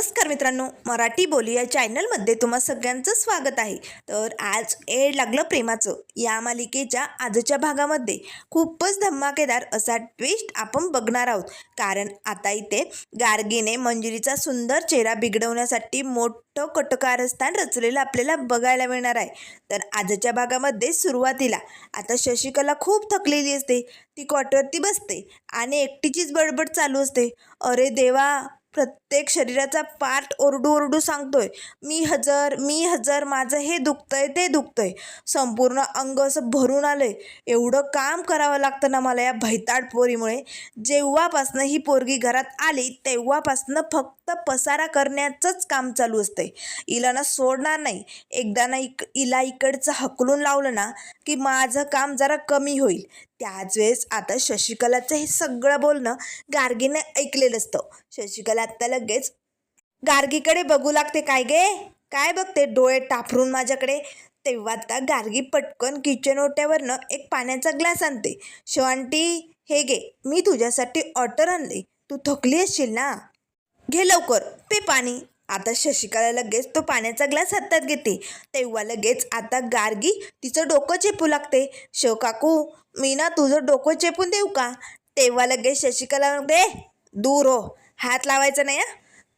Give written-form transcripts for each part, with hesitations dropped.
नमस्कार मित्रांनो, मराठी बोली या चॅनलमध्ये तुम्हा सगळ्यांचं स्वागत आहे. तर आज एड लागलं प्रेमाचं या मालिकेच्या आजच्या भागामध्ये खूपच धमाकेदार असा ट्विस्ट आपण बघणार आहोत. कारण आता इथे गार्गीने मंजिरीचा सुंदर चेहरा बिघडवण्यासाठी मोठं कटकारस्थान रचलेलं आपल्याला बघायला मिळणार आहे. तर आजच्या भागामध्ये सुरुवातीला आता शशिकला खूप थकलेली असते. ती कॉटवरती बसते आणि एकटीचीच बडबड चालू असते. अरे देवा, प्रत्येक शरीराचा पार्ट ओरडू ओरडू सांगतोय, मी हजर, माझं हे दुखतंय ते दुखतंय, संपूर्ण अंग असं भरून आलंय. एवढं काम करावं लागतं ना मला या भैताड पोरीमुळे. जेव्हापासनं ही पोरगी घरात आली तेव्हापासनं फक्त पसारा करण्याचंच काम चालू असतंय. हिला ना सोडणार नाही. एकदा ना हिला इकडचं हकलून लावलं ना की माझं काम जरा कमी होईल. त्याच वेळेस आता शशिकलाचं हे सगळं बोलणं गार्गीने ऐकलेलं असतं. शशिकला आत्ता लगेच गार्गीकडे बघू लागते. काय गे, काय बघते डोळे टाफरून माझ्याकडे? तेव्हा आता गार्गी पटकन किचन ओट्यावरनं एक पाण्याचा ग्लास आणते. आंटी, हे घे, मी तुझ्यासाठी ऑर्डर आणले. तू थकली असशील ना, घे लवकर, पे पाणी. आता शशिकला लगेच तो पाण्याचा ग्लास हातात घेते. तेव्हा लगेच आता गार्गी तिचं डोकं चेपू लागते. काकू, मी ना तुझं डोकं चेपून देऊ का? तेव्हा लगेच शशिकला म्हणते, दूर हो, हात लावायचा नाही.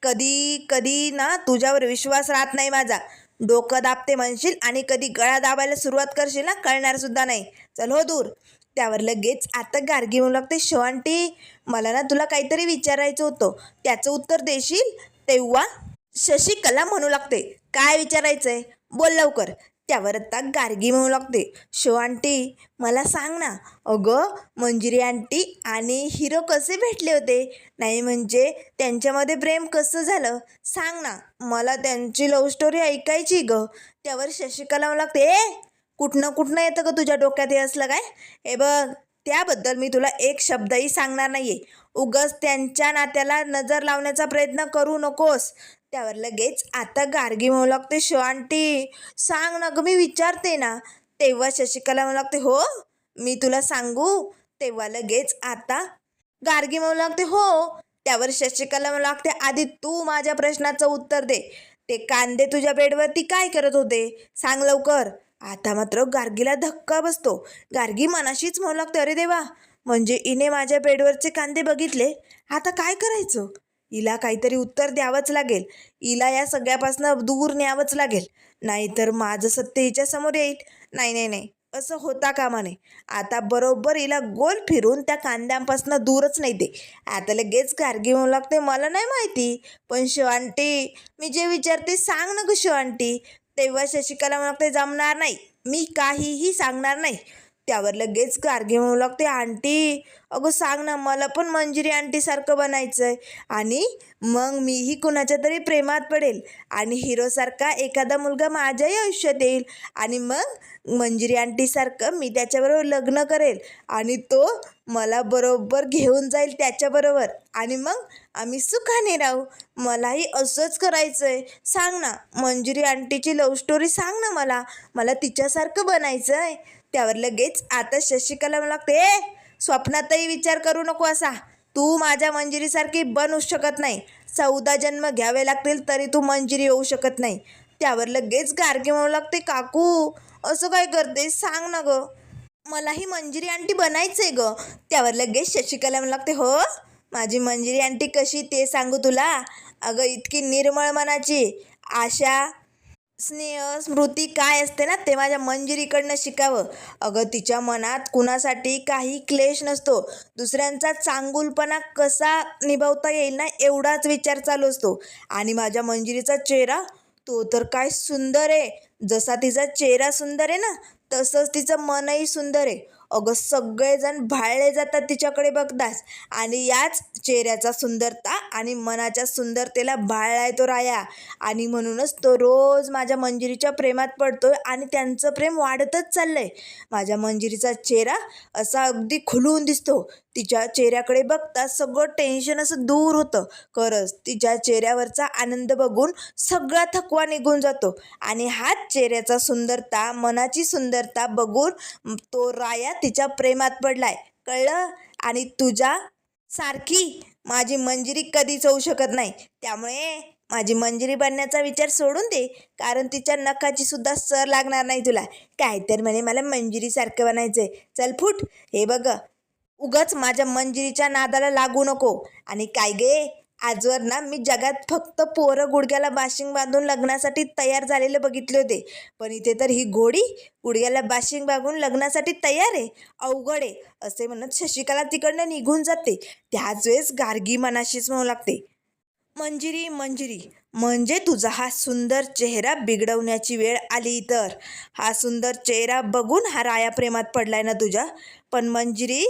कधी कधी ना तुझ्यावर विश्वास राहत नाही माझा. डोकं दाबते म्हणशील आणि कधी गळा दाबायला सुरुवात करशील ना, कळणार सुद्धा नाही. चल हो दूर. त्यावर लगेच आता गार्गी म्हणू लागते, आंटी, मला ना तुला काहीतरी विचारायचं होतं, त्याचं उत्तर देशील? तेव्हा शशिकला म्हणू लागते, काय विचारायचंय, बोल लवकर. त्यावर आता गार्गी म्हणू लागते, आंटी, मला सांग ना. अगं, मंजिरी आंटी आणि हिरो कसे भेटले होते? नाही म्हणजे त्यांच्यामध्ये प्रेम कसं झालं, सांग ना, मला त्यांची लव्ह स्टोरी ऐकायची ग. त्यावर शशिकला म्हणू लागते, कुठनं येतं ग तुझ्या डोक्यात हे असलं काय? हे बघ, त्याबद्दल मी तुला एक शब्दही सांगणार नाहीये. उगाच त्यांच्या नात्याला नजर लावण्याचा प्रयत्न करू नकोस. त्यावर लगेच आता गार्गी म्हणू लागते, आंटी, सांग ना ग, मी विचारते ना. तेव्हा शशिकला म्हणू लागते, हो, मी तुला सांगू? तेव्हा लगेच आता गार्गी म्हणू लागते, हो. त्यावर शशिकला म्हणू लागते, आधी तू माझ्या प्रश्नाचं उत्तर दे. ते कांदे तुझ्या बेडवरती काय करत होते, सांग लवकर. आता मात्र गार्गीला धक्का बसतो. गार्गी मनाशीच म्हणू लागते, अरे देवा, म्हणजे हिने माझ्या बेडवरचे कांदे बघितले. आता काय करायचं? हिला काहीतरी उत्तर द्यावंच लागेल. हिला या सगळ्यापासून दूर न्यावंच लागेल, नाहीतर माझं सत्य हिच्या समोर येईल. नाही, असं होता कामा नये. आता बरोबर हिला गोल फिरून त्या कांद्यांपासून दूरच नाही दे. आता लगेच गार्गी म्हणू लागते, मला नाही माहिती, पण आंटी, मी जे विचारते सांग ना ग आंटी. तेव्हा शशिकला म्हणू लागते, जमणार नाही, मी काहीही सांगणार नाही. त्यावर लगेच गार्गी म्हणू लागते, आंटी, अगं सांग ना, मला पण मंजिरी आंटीसारखं बनायचंय आणि मग मीही कुणाच्या तरी प्रेमात पडेल आणि हिरोसारखा एखादा मुलगा माझ्याही आयुष्यात येईल आणि मग मंजिरी आंटीसारखं मी त्याच्याबरोबर लग्न करेल आणि तो मला बरोबर घेऊन जाईल त्याच्याबरोबर आणि मग आम्ही सुखाने राहू. मलाही असंच करायचंय. सांग ना, मंजिरी आंटीची लव्ह स्टोरी सांग ना, मला तिच्यासारखं बनायचं आहे. त्यावर लगेच आता शशिकला म्हणू लागते, स्वप्नातही विचार करू नको असा. तू माझ्या मंजिरीसारखी बनू शकत नाही. 14 जन्म घ्यावे लागतील तरी तू मंजिरी होऊ शकत नाही. त्यावर लगेच गार्गी म्हणू लागते, काकू, असं काय करते, सांग ना ग, मलाही मंजिरी आंटी बनायचंय ग. त्यावर लगेच शशिकला म्हणू लागते, हो, माझी मंजिरी आंटी कशी ते सांगू तुला? अगं, इतकी निर्मळ मनाची, आशा, स्नेह, स्मृती काय असते ना, ते माझ्या मंजिरीकडनं शिकावं. अगं, तिच्या मनात कुणासाठी काही क्लेश नसतो. दुसऱ्यांचा चांगुलपणा कसा निभावता येईल ना, एवढाच विचार चालू असतो. आणि माझ्या मंजिरीचा चेहरा, तो तर काय सुंदर आहे. जसा तिचा चेहरा सुंदर आहे ना, तसंच तिचं मनही सुंदर आहे. अगं, सगळेजण भाळले जातात तिच्याकडे बघताच. आणि याच चेहऱ्याचा सुंदरता आणि मनाच्या सुंदरतेला भाळलाय तो राया. आणि म्हणूनच तो रोज माझ्या मंजिरीच्या प्रेमात पडतोय आणि त्यांचं प्रेम वाढतच चाललंय. माझ्या मंजिरीचा चेहरा असा अगदी खुलून दिसतो. तिच्या चेहऱ्याकडे बघता सगळं टेन्शन असं दूर होतं. खरंच तिच्या चेहऱ्यावरचा आनंद बघून सगळा थकवा निघून जातो. आणि हाच चेहऱ्याचा सुंदरता, मनाची सुंदरता बघून तो राया तिच्या प्रेमात पडलाय, कळलं? आणि तुझ्या सारखी माझी मंजिरी कधीच होऊ शकत नाही. त्यामुळे माझी मंजिरी बनण्याचा विचार सोडून दे, कारण तिच्या नखाची सुद्धा सर लागणार नाही तुला. काय तर म्हणे मला मंजिरीसारखं बनायचंय. चल फुट. हे बघ, उगाच माझ्या मंजिरीच्या नादाला लागू नको. आणि काय गे, आजवर ना मी जगात फक्त पोरं गुडघ्याला बाशिंग बांधून लग्नासाठी तयार झालेले बघितले होते, पण इथे तर ही घोडी गुडघ्याला बाशिंग बांधून लग्नासाठी तयार आहे. अवघड आहे, असे म्हणत शशिकला तिकडनं निघून जाते. त्याच वेळेस गार्गी मनाशीच म्हणू लागते, मंजिरी मंजिरी, म्हणजे तुझा हा सुंदर चेहरा बिघडवण्याची वेळ आली. तर हा सुंदर चेहरा बघून हा राया प्रेमात पडलाय ना तुझ्या. पण मंजिरी,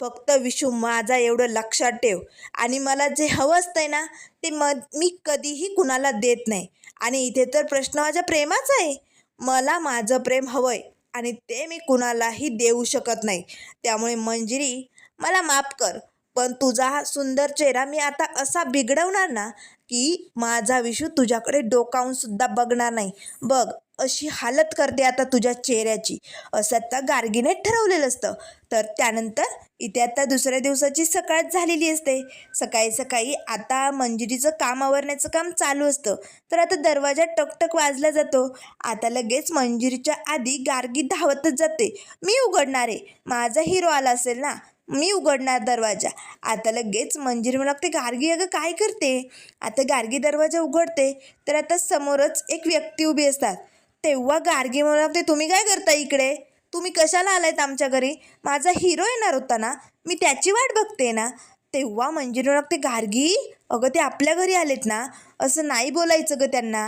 फक्त विशू माझा एवढं लक्षात ठेव. आणि मला जे हवं असतंय ना ते मी कधीही कुणाला देत नाही. आणि इथे तर प्रश्न माझ्या प्रेमाचा आहे. मला माझं प्रेम हवंय आणि ते मी कुणालाही देऊ शकत नाही. त्यामुळे मंजिरी, मला माफ कर, पण तुझा हा सुंदर चेहरा मी आता असा बिघडवणार ना की माझा विषू तुझ्याकडे डोकावून सुद्धा बघणार नाही. बघ, अशी हालत करते आता तुझ्या चेहऱ्याची. असं आता गार्गीने ठरवलेलं असतं. तर त्यानंतर इथे आता दुसऱ्या दिवसाची सकाळ झालेली असते. सकाळी सकाळी आता मंजिरीचं काम आवरण्याचं काम चालू असतं. तर आता दरवाजा टकटक वाजला जातो. आता लगेच मंजिरीच्या आधी गार्गी धावतच जाते. मी उघडणार आहे, माझा हिरो आला असेल ना, मी उघडणार दरवाजा. आता लगेच मंजिरी म्हणू लागते, गार्गी अगं काय करते. आता गार्गी दरवाजा उघडते तर आता समोरच एक व्यक्ती उभी असतात. तेव्हा गार्गी म्हणू लागते, तुम्ही काय करता इकडे, तुम्ही कशाला आलायत आमच्या घरी. माझा हिरो येणार होता ना, मी त्याची वाट बघते ना. तेव्हा मंजिरी म्हणू लागते, गार्गी अगं ते आपल्या घरी आलेत ना, असं नाही बोलायचं गं त्यांना.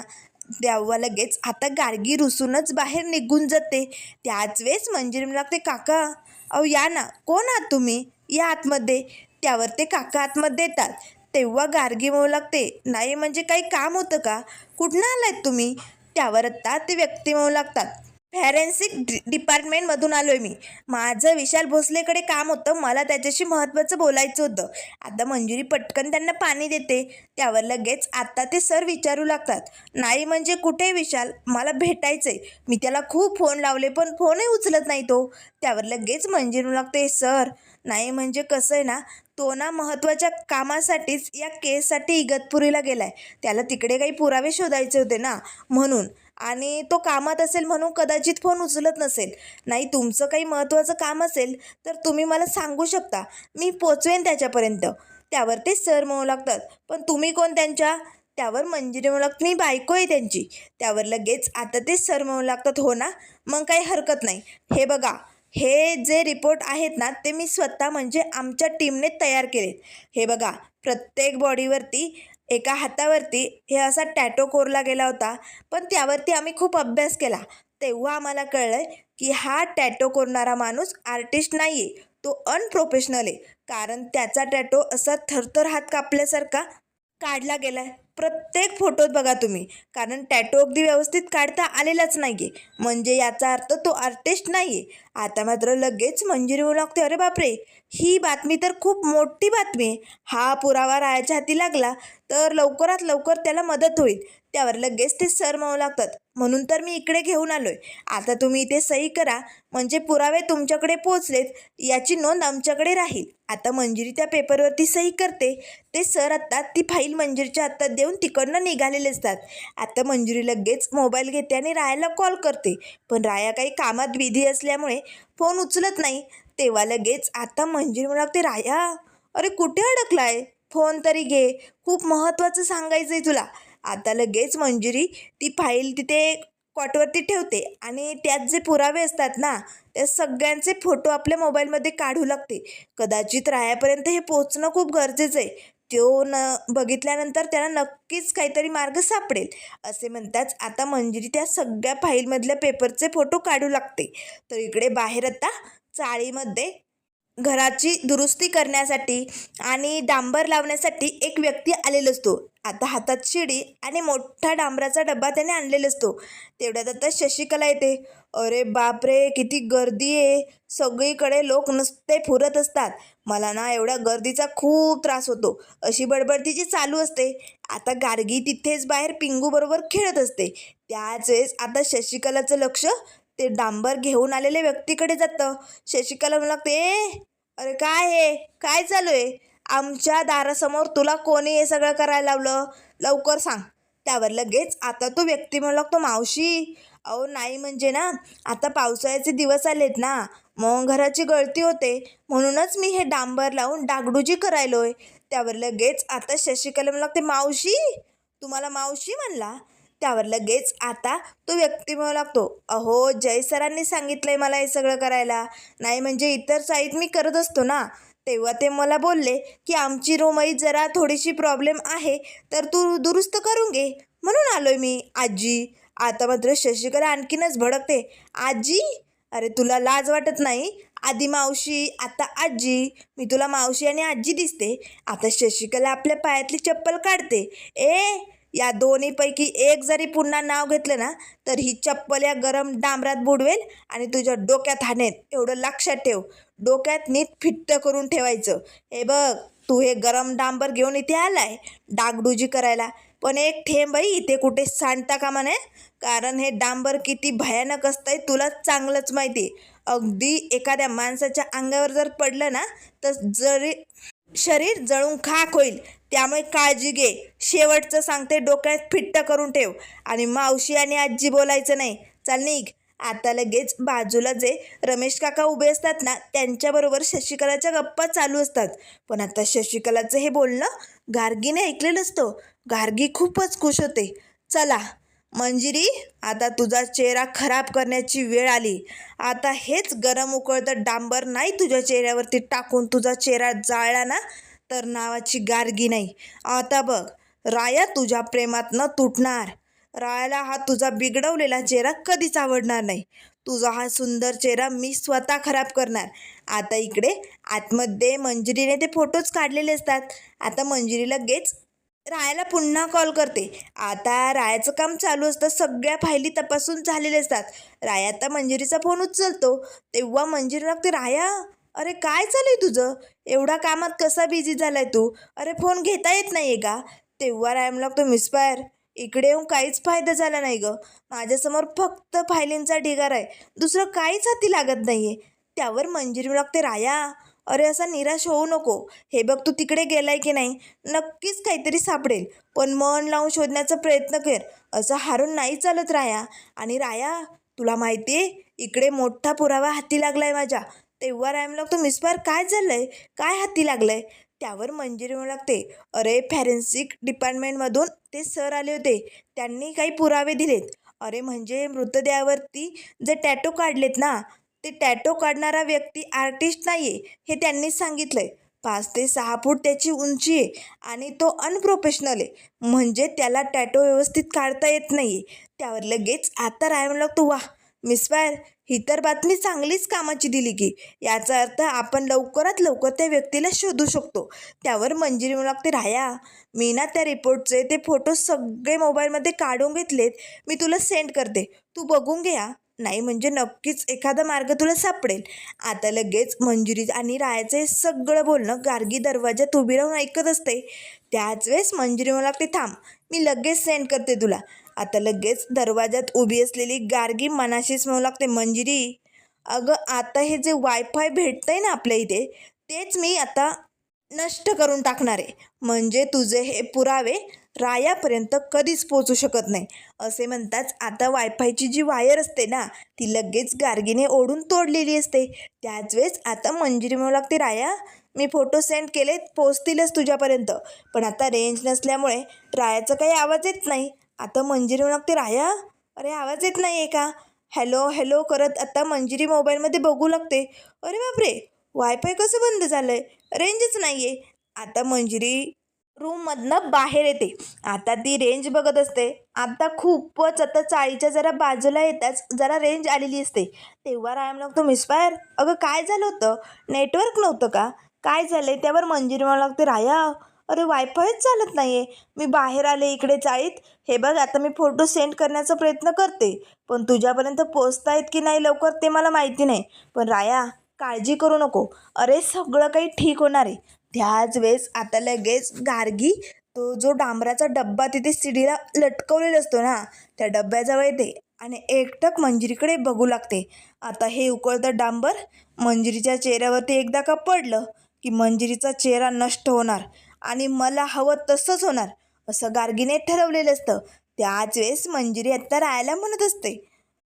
तेव्हा लगेच आता गार्गी रुसूनच बाहेर निघून जाते. त्याच वेळेस मंजिरी म्हणू लागते, काका अहो या ना, कोण आहात तुम्ही, या आतमध्ये. त्यावर ते काका आतमध्ये येतात. तेव्हा गार्गी म्हणू लागते, नाही म्हणजे काही काम होतं का, कुठनं आलात तुम्ही. त्यावर आता ते व्यक्ती म्हणू लागतात, फॉरेन्सिक डिपार्टमेंटमधून आलो आहे मी. माझं विशाल भोसलेकडे काम होतं, मला त्याच्याशी महत्त्वाचं बोलायचं होतं. आता मंजिरी पटकन त्यांना पाणी देते. त्यावर लगेच आता ते सर विचारू लागतात, नाही म्हणजे कुठे विशाल, मला भेटायचं आहे. मी त्याला खूप फोन लावले पण फोनही उचलत नाही तो. त्यावर लगेच मंजिरी म्हणू लागते, सर नाही म्हणजे कसं आहे ना, तो ना महत्त्वाच्या कामासाठीच या केससाठी इगतपुरीला गेला आहे. त्याला तिकडे काही पुरावे शोधायचे होते ना, म्हणून. आणि तो कामात असेल म्हणून कदाचित फोन उचलत नसेल. नाही तुमचं काही महत्त्वाचं काम असेल तर तुम्ही मला सांगू शकता, मी पोचवेन त्याच्यापर्यंत. त्यावर ते सर म्हणू लागतात, पण तुम्ही कोण त्यांच्या. त्यावर मंजिरी म्हणू लागते, मी बायको आहे त्यांची. त्यावर लगेच आता ते सर म्हणू लागतात, हो ना, मग काही हरकत नाही. हे बघा, हे जे रिपोर्ट आहेत ना ते मी स्वतः म्हणजे आमच्या टीमने तयार केलेत. हे बघा, प्रत्येक बॉडीवरती एका हातावरती हे असा टॅटो कोरला गेला होता. पण त्यावरती आम्ही खूप अभ्यास केला. तेव्हा आम्हाला कळलं की हा टॅटो कोरणारा माणूस आर्टिस्ट नाही आहे, तो अनप्रोफेशनल आहे. कारण त्याचा टॅटो असा थरथर हात कापल्यासारखा काढला गेला आहे. प्रत्येक फोटोत बघा तुम्ही, कारण टॅटो अगदी व्यवस्थित काढता आलेलाच नाही आहे. म्हणजे याचा अर्थ तो आर्टिस्ट नाही आहे. आता मात्र लगेच मंजिरी म्हणू लागते, अरे बापरे, ही बातमी तर खूप मोठी बातमी आहे. हा पुरावा रायाच्या हाती लागला तर लवकरात लवकर त्याला मदत होईल. त्यावर लगेच ते सर म्हणू लागतात, म्हणून तर मी इकडे घेऊन आलो आहे. आता तुम्ही इथे सही करा, म्हणजे पुरावे तुमच्याकडे पोचलेत याची नोंद आमच्याकडे राहील. आता मंजिरी त्या पेपरवरती सही करते. ते सर आत्ता ती फाईल मंजिरीच्या हातात देऊन तिकडनं निघालेले असतात. आता मंजिरी लगेच मोबाईल घेते आणि रायाला कॉल करते. पण राया काही कामात बिझी असल्यामुळे फोन उचलत नाही. तेव्हा लगेच आता मंजिरी म्हणू लागते, राया अरे कुठे अडकलाय, फोन तरी घे, खूप महत्त्वाचं सांगायचं आहे तुला. आता लगेच मंजिरी ती फाईल तिथे कॉटवरती ठेवते आणि त्यात जे पुरावे असतात ना त्या सगळ्यांचे फोटो आपल्या मोबाईलमध्ये काढू लागते. कदाचित रायापर्यंत हे पोचणं खूप गरजेचं आहे. तो बघितल्यानंतर त्याला नक्कीच काहीतरी मार्ग सापडेल. असे म्हणताच आता मंजिरी त्या सगळ्या फाईलमधल्या पेपरचे फोटो काढू लागते. तर इकडे बाहेर आता चाळीमध्ये घराची दुरुस्ती करण्यासाठी आणि डांबर लावण्यासाठी एक व्यक्ती आलेला असतो. आता हातात शिडी आणि मोठा डांबराचा डब्बा त्याने आणलेला असतो. तेवढ्यात आता शशिकला येते. अरे बापरे, किती गर्दी आहे, सगळीकडे लोक नुसते फिरत असतात, मला ना एवढ्या गर्दीचा खूप त्रास होतो, अशी बडबड तिची चालू असते. आता गार्गी तिथेच बाहेर पिंगूबरोबर खेळत असते. त्याच वेळेस आता शशिकलाचं लक्ष ते डांबर घेऊन आलेल्या व्यक्तीकडे जातं. शशिकला म्हणू लागते, अरे काय आहे, काय चालू आहे. आमच्या दारासमोर तुला कोणी हे सगळं करायला लावलं? लवकर सांग. त्यावर लगेच आता तो व्यक्ती म्हणू लागतो, मावशी अहो नाही म्हणजे ना, आता पावसाळ्याचे दिवस आलेत ना, मग घराची गळती होते, म्हणूनच मी हे डांबर लावून डागडुजी करायलोय. त्यावर लगेच आता शशिकला म्हणू लागते, मावशी तुम्हाला मावशी म्हणला? त्यावर लगेच आता तो व्यक्ती म्हणू लागतो, अहो जय सरांनी सांगितलंय मला हे सगळं करायला, नाही म्हणजे इतर साईट मी करत असतो ना, तेव्हा ते मला बोलले की आमची रूमही जरा थोडीशी प्रॉब्लेम आहे, तर तू दुरुस्त करून घे, म्हणून आलोय मी आजी. आता मात्र शशिकला आणखीनच भडकते, आजी अरे तुला लाज वाटत नाही? आधी मावशी आता आजी, मी तुला मावशी आणि आजी दिसते? आता शशिकला आपल्या पायातली चप्पल काढते. या दोन्हीपैकी एक जरी पुन्हा नाव घेतलं ना, तर ही चप्पल या गरम डांबरात बुडवेल आणि तुझ्या डोक्यात हाणेल, एवढं लक्षात ठेव. डोक्यात नीट फिट्ट करून ठेवायचं. हे बघ तू हे गरम डांबर घेऊन इथे आलाय डागडुजी करायला, पण एक ठेम बाई इथे कुठे सांडता कामा नये, कारण हे डांबर किती भयानक असतंय तुला चांगलंच माहिती. अगदी एखाद्या माणसाच्या अंगावर जर पडलं ना, तर जरी शरीर जळून खाक होईल. त्यामुळे काळजी घे. शेवटचं सांगते, डोक्यात फिट्ट करून ठेव आणि मावशी आणि आजी बोलायचं नाही. चल निघ. आता लगेच बाजूला जे रमेश काका उभे असतात ना, त्यांच्याबरोबर शशिकलाच्या गप्पा चालू असतात. पण आता शशिकलाचं हे बोलणं गार्गीने ऐकलेलं असतं. गार्गी खूपच खुश होते. चला मंजिरी, आता तुझा चेहरा खराब करण्याची वेळ आली. आता हेच गरम उकळतं डांबर नाही तुझ्या चेहऱ्यावरती टाकून तुझा चेहरा जाळला ना, तर नावाची गार्गी नाही. आता बघ राया तुझ्या प्रेमात न तुटणार. रायाला हा तुझा बिघडवलेला चेहरा कधीच आवडणार नाही. तुझा हा सुंदर चेहरा मी स्वतः खराब करणार. आता इकडे आतमध्ये मंजिरीने ते फोटोज काढलेले असतात. आता मंजिरी लगेच रायाला पुन्हा कॉल करते. आता रायाचं काम चालू असतं. सगळ्या फायली तपासून झालेले असतात. राया आता मंजिरीचा फोन उचलतो. तेव्हा मंजिरी लागते, राया अरे काय चालू आहे तुझं? एवढा कामात कसा बिझी झालाय तू? अरे फोन घेता येत नाही आहे का? तेव्हा राया लागतो, मिस्पायर इकडे येऊन काहीच फायदा झाला नाही गं. माझ्यासमोर फक्त फायलींचा ढिगारा आहे, दुसरं काहीच हाती लागत नाही आहे. त्यावर मंजिरी लागते, राया अरे असा निराश होऊ नको. हे बघ तू तिकडे गेलाय की नाही, नक्कीच काहीतरी सापडेल, पण मन लावून शोधण्याचा प्रयत्न कर. असं हारून नाही चालत राया. आणि राया तुला माहिती आहे इकडे मोठा पुरावा हाती लागलाय माझ्या. तेव्हा राया लागतो, मिस्पायर काय झालंय? काय हाती लागलंय? त्यावर मंजिरी म्हणू लागते, अरे फॉरेन्सिक डिपार्टमेंटमधून ते सर आले होते, त्यांनी काही पुरावे दिलेत. अरे म्हणजे मृतदेहावरती जे टॅटो काढलेत ना, ते टॅटो काढणारा व्यक्ती आर्टिस्ट नाही आहे हे त्यांनीच सांगितलं आहे. 5 ते 6 फूट त्याची उंची आहे आणि तो अनप्रोफेशनल आहे, म्हणजे त्याला टॅटो व्यवस्थित काढता येत नाही आहे. त्यावर लगेच आता राय म्हणू लागतो, वाह मिस्पायर ही तर बातमी चांगलीच कामाची दिली की. याचा अर्थ आपण लवकरात लवकर त्या व्यक्तीला शोधू शकतो. त्यावर मंजिरी म्हणू लागते, राया मी ना त्या रिपोर्टचे ते फोटो सगळे मोबाईलमध्ये काढून घेतलेत, मी तुला सेंड करते, तू बघून घे. नाही म्हणजे नक्कीच एखादा मार्ग तुला सापडेल. आता लगेच मंजिरी आणि रायाचं हे सगळं बोलणं गार्गी दरवाजात उभी राहून ऐकत असते. त्याच वेळेस मंजिरी म्हणू लागते, थांब मी लगेच सेंड करते तुला. आता लगेच दरवाजात उभी असलेली गार्गी मनाशीच म्हणू लागते, मंजिरी अगं आता हे जे वायफाय भेटतंय ना आपल्या इथे, तेच मी आता नष्ट करून टाकणार आहे, म्हणजे तुझे हे पुरावे रायापर्यंत कधीच पोचू शकत नाही. असे म्हणताच आता वायफायची जी वायर असते ना, ती लगेच गार्गीने ओढून तोडलेली असते. त्याच वेळेस आता मंजिरी म्हणू लागते, राया मी फोटो सेंड केले, पोचतीलच तुझ्यापर्यंत, पण आता रेंज नसल्यामुळे रायाचा काही आवाज येत नाही. आता मंजिरी म्हणू लागते, राया अरे आवाज येत नाही आहे का? हॅलो हॅलो करत आता मंजिरी मोबाईलमध्ये बघू लागते. अरे बापरे, वायफाय कसं बंद झालं आहे? रेंजच नाही आहे. आता मंजिरी रूममधनं बाहेर येते. आता ती रेंज बघत असते. आता खूपच आता चाळीच्या जरा बाजूला येताच जरा रेंज आलेली असते. तेव्हा राया लागतो, मिस्पायर अगं काय झालं होतं? नेटवर्क नव्हतं का? काय झालं? त्यावर मंजिरी म्हणू लागते, राया अरे वायफायच चालत नाही आहे, मी बाहेर आले इकडे चाळीत. हे बघ आता मी फोटो सेंड करण्याचा प्रयत्न करते, पण तुझ्यापर्यंत पोचतायत की नाही लवकर ते मला माहिती नाही. पण राया काळजी करू नको, अरे सगळं काही ठीक होणार आहे. त्याच वेळेस आता लगेच गार्गी तो जो डांबराचा डब्बा तिथे सीडीला लटकवलेला असतो ना, त्या डब्याजवळ येते आणि एकटक मंजिरीकडे बघू लागते. आता हे उकळतं डांबर मंजिरीच्या चेहऱ्यावरती एकदा का पडलं की मंजिरीचा चेहरा नष्ट होणार आणि मला हवं तसंच होणार असं गार्गीने ठरवलेलं असतं. त्याच वेळेस मंजिरी आता रायाला म्हणत असते,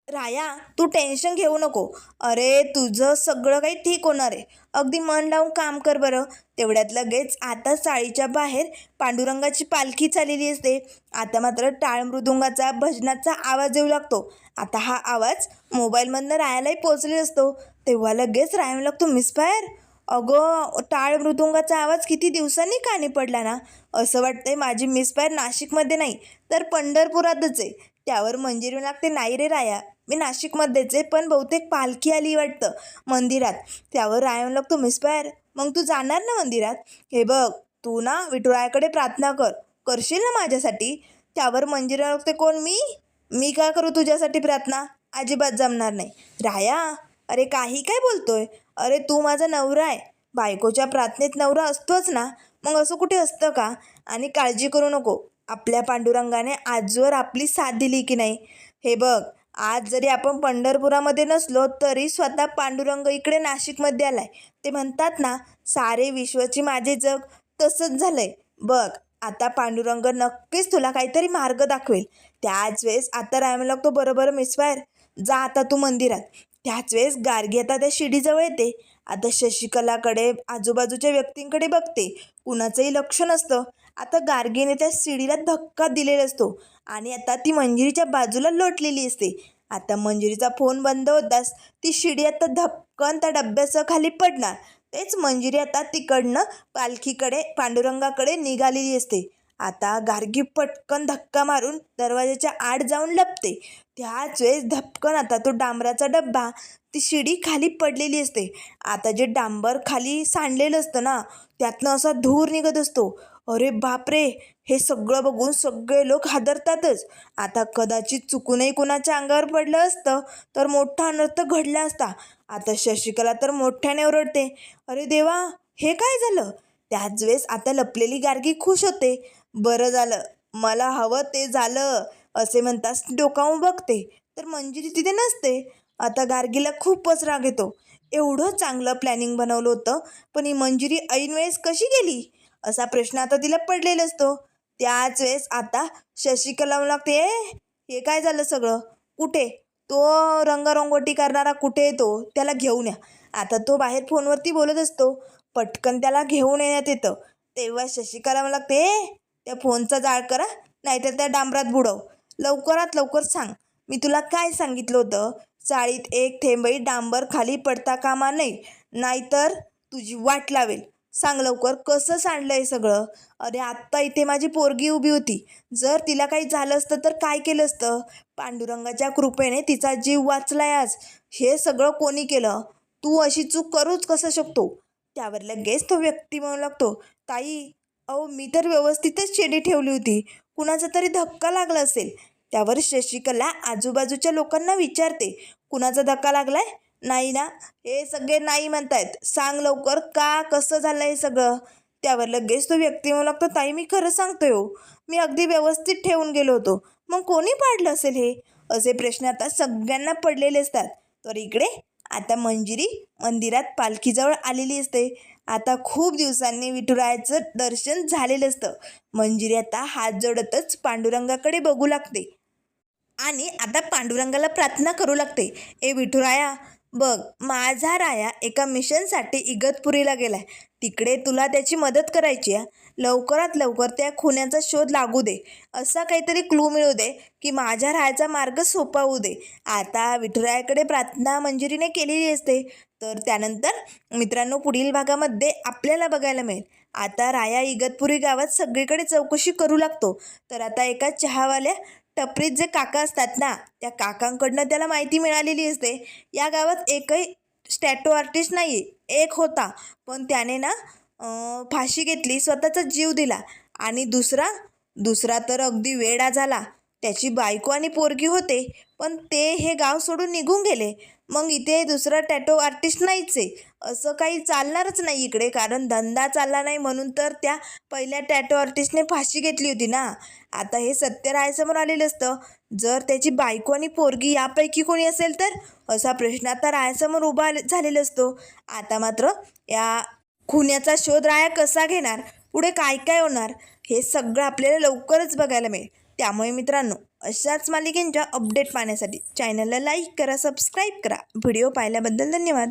राया तू टेन्शन घेऊ नको. अरे तुझं सगळं काही ठीक होणार आहे. अगदी मन लावून काम कर बरं. तेवढ्यात लगेच आता चाळीच्या बाहेर पांडुरंगाची पालखी चाललेली असते. आता मात्र टाळ मृदुंगाचा भजनाचा आवाज येऊ लागतो. आता हा आवाज मोबाईलमधनं रायालाही पोचलेला असतो. तेव्हा लगेच राया म्हणू लागतो, मिसफायर अगं टाळ मृदुंगाचा आवाज किती दिवसांनी कानी पडला ना. असं वाटतंय माझी मिसफायर नाशिकमध्ये नाही तर पंढरपुरातच आहे. त्यावर मंजिरी लागते, नाही रे राया मी नाशिकमध्येच आहे, पण बहुतेक पालखी आली वाटतं मंदिरात. त्यावर राया म्हणू लागतो, मिसफायर मग तू जाणार ना मंदिरात? हे बघ तू ना विठुरायाकडे प्रार्थना करशील ना माझ्यासाठी? त्यावर मंजिरी लागते, कोण मी काय करू तुझ्यासाठी प्रार्थना? अजिबात जमणार नाही. राया अरे काही काय बोलतोय? अरे तू माझा नवरा आहे. बायकोच्या प्रार्थनेत नवरा असतोच ना. मग असं कुठे असतं का? आणि काळजी करू नको, आपल्या पांडुरंगाने आजवर आपली साथ दिली की नाही. हे बघ आज जरी आपण पंढरपुरामध्ये नसलो तरी स्वतः पांडुरंग इकडे नाशिकमध्ये आलाय. ते म्हणतात ना सारे विश्वाची माझे जग, तसंच झालंय बघ. आता पांडुरंग नक्कीच तुला काहीतरी मार्ग दाखवेल. त्याच वेळेस आता राहायला लागतो, बरोबर मिसफायर जा आता तू मंदिरात. त्याच वेळेस गार्गी आता त्या शिडीजवळ येते. आता शशिकलाकडे आजूबाजूच्या व्यक्तींकडे बघते, कुणाचंही लक्ष नसतं. आता गार्गीने त्या शिडीला धक्का दिलेला असतो आणि आता ती मंजिरीच्या बाजूला लोटलेली असते. आता मंजिरीचा फोन बंद होताच ती शिडी आता धपकन त्या डब्याचं खाली पडणार. तेच मंजिरी आता तिकडनं पालखीकडे पांडुरंगाकडे निघालेली असते. आता गार्गी पटकन धक्का मारून दरवाजाच्या आड जाऊन लपते. त्याच वेळेस धपकन आता तो डांबराचा डब्बा, ती शिडी खाली पडलेली असते. आता जे डांबर खाली सांडलेलं असतं ना त्यातनं असा धूर निघत असतो. अरे बापरे, हे सगळं बघून सगळे लोक हादरतातच. आता कदाचित चुकूनही कुणाच्या अंगावर पडलं असतं तर मोठा अनर्थ घडला असता. आता शशिकला तर मोठ्याने ओरडते, अरे देवा हे काय झालं? त्याच वेळेस आता लपलेली गार्गी खुश होते. बरं झालं, मला हवं ते झालं असे म्हणताच डोकावून बघते तर मंजिरी तिथे नसते. आता गार्गीला खूपच राग येतो. एवढं चांगलं प्लॅनिंग बनवलं होतं पण ही मंजिरी ऐन वेळेस कशी गेली असा प्रश्न आता तिला पडलेला असतो. त्याच वेळेस आता शशिकला लागते, हे काय झालं सगळं? कुठे तो रंगरंगोटी करणारा, कुठे येतो? त्याला घेऊन या. आता तो बाहेर फोनवरती बोलत असतो. पटकन त्याला घेऊन येण्यात येतं. तेव्हा शशिकला लागते, त्या फोनचा जाळ करा नाहीतर त्या डांबरात बुडव. लवकरात लवकर सांग, मी तुला काय सांगितलं होतं? चाळीत एक थेंबही डांबर खाली पडता कामा नाही, नाहीतर तुझी वाट लावेल. सांग लवकर कसं सांडलं आहे सगळं? अरे आत्ता इथे माझी पोरगी उभी होती, जर तिला काही झालं असतं तर काय केलं असतं? पांडुरंगाच्या कृपेने तिचा जीव वाचलाय आज. हे सगळं कोणी केलं? तू अशी चूक करूच कसं शकतो? त्यावर लगेच तो व्यक्ती म्हणू लागतो, ताई अहो मी तर व्यवस्थितच शेडी ठेवली होती, कुणाचा तरी धक्का लागला असेल. त्यावर शशिकला आजूबाजूच्या लोकांना विचारते, कुणाचा धक्का लागलाय? नाही ना? हे सगळे नाही म्हणतायत, सांग लवकर का कसं झालं हे सगळं? त्यावर लगेच तो व्यक्ती म्हणू लागतो, ताई मी खरं सांगतोय हो, मी अगदी व्यवस्थित ठेवून गेलो होतो. मग कोणी पाडलं असेल हे? असे प्रश्न आता सगळ्यांना पडलेले असतात. तर इकडे आता मंजिरी मंदिरात पालखीजवळ आलेली असते. आता खूप दिवसांनी विठुरायाचं दर्शन झालेलं असतं. मंजिरी आता हात जोडतच पांडुरंगाकडे बघू लागते आणि आता पांडुरंगाला प्रार्थना करू लागते, ए विठुराया बघ माझा राया एका मिशनसाठी इगतपुरीला गेलाय. तिकडे तुला त्याची मदत करायची आहे. लवकरात लवकर त्या खुन्याचा शोध लागू दे. असा काहीतरी क्लू मिळू दे की माझ्या रायाचा मार्ग सोपा होऊ दे. आता विठुरायाकडे प्रार्थना मंजिरीने केलेली असते. तर त्यानंतर मित्रांनो पुढील भागामध्ये आपल्याला बघायला मिळेल, आता राया इगतपुरी गावात सगळीकडे चौकशी करू लागतो. तर आता एका चहावाल्या टपरीत जे काका असतात ना त्या काकांकडनं त्याला माहिती मिळालेली असते, या गावात एकही स्टॅटो आर्टिस्ट नाही आहे. एक होता पण त्याने ना फाशी घेतली, स्वतःचा जीव दिला. आणि दुसरा तर अगदी वेडा झाला. त्याची बायको आणि पोरगी होते पण ते हे गाव सोडून निघून गेले. मग इथे दुसरा टॅटो आर्टिस्ट नाहीच आहे. असं काही चालणारच नाही इकडे, कारण धंदा चालला नाही म्हणून तर त्या पहिल्या टॅटो आर्टिस्टने फाशी घेतली होती ना. आता हे सत्य रायासमोर आलेलं असतं. जर त्याची बायको आणि पोरगी यापैकी कोणी असेल तर असा प्रश्न आता रायासमोर उभा झालेला असतो. आता मात्र या खुन्याचा शोध राया कसा घेणार, पुढे काय काय होणार, हे सगळं आपल्याला लवकरच बघायला मिळेल. त्यामुळे मित्रांनो, अशाच मालिकेंच्या अपडेट पाहण्यासाठी चॅनलला लाईक करा, सबस्क्राईब करा. व्हिडिओ पाहिल्याबद्दल धन्यवाद.